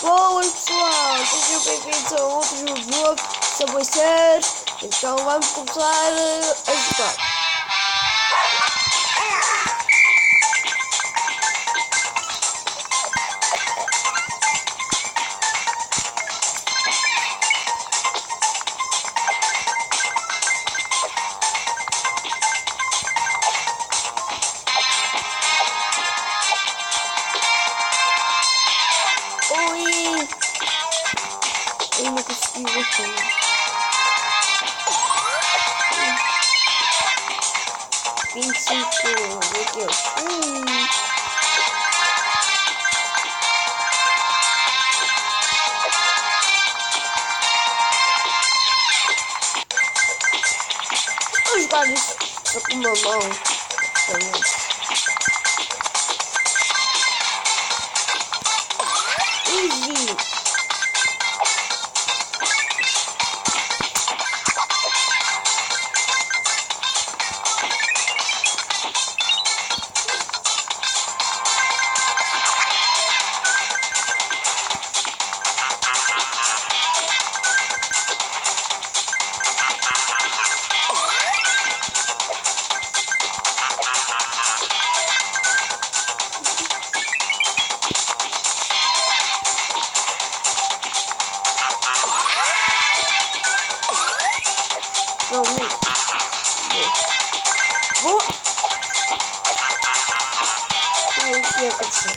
Boas pessoal, sejam bem-vindos a outro jogo Subway Surf. Então vamos começar a jogar. Oi! Eu não consegui ver. 25 daqueles. Vou jogar isso com uma mão. Easy. Não, vou. O que aconteceu?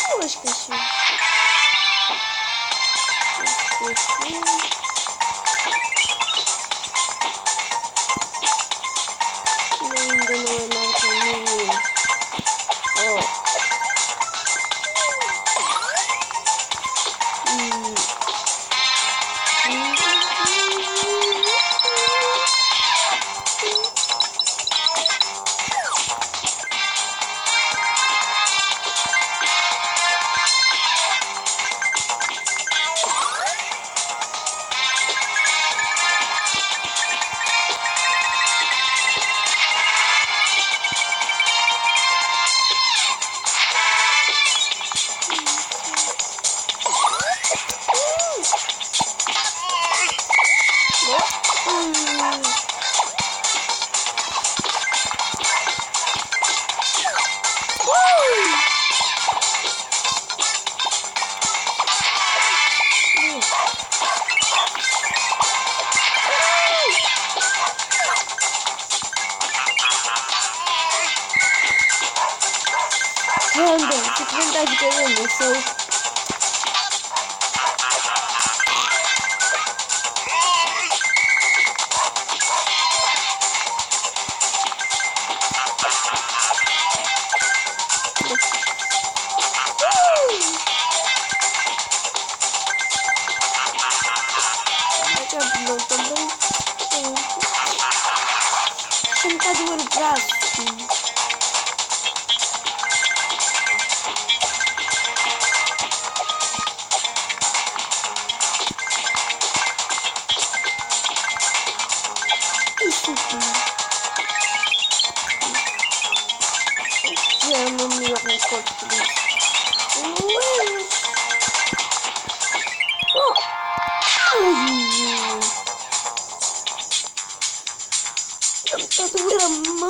Duas caixinhas. Ainda não é nada comigo. Oh. Random, tipo vontade de random, sou. Não também. Você não tá doendo o braço. Isso aqui. Eu não me recordo por isso. Tá doendo a mão.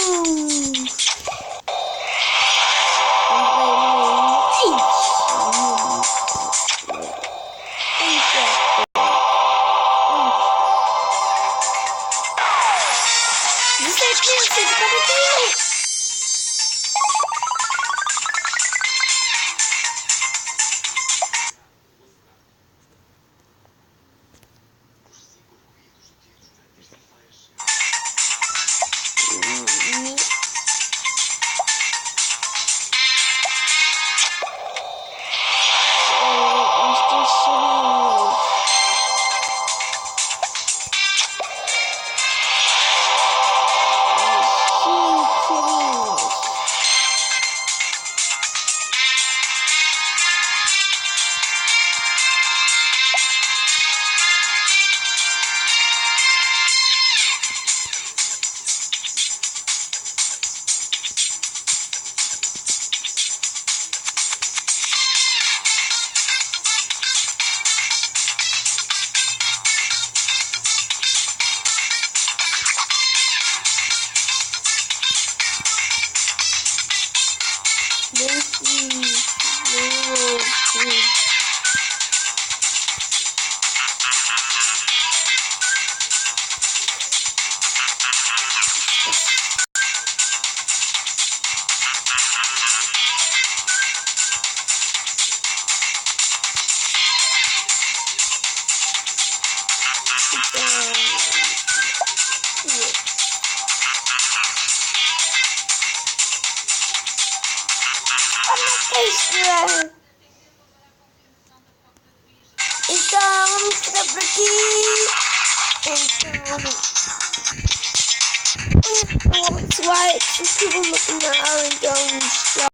textura. Então, vamos ficar por aqui. Então, pessoal, se inscrevam no canal. Então, tchau.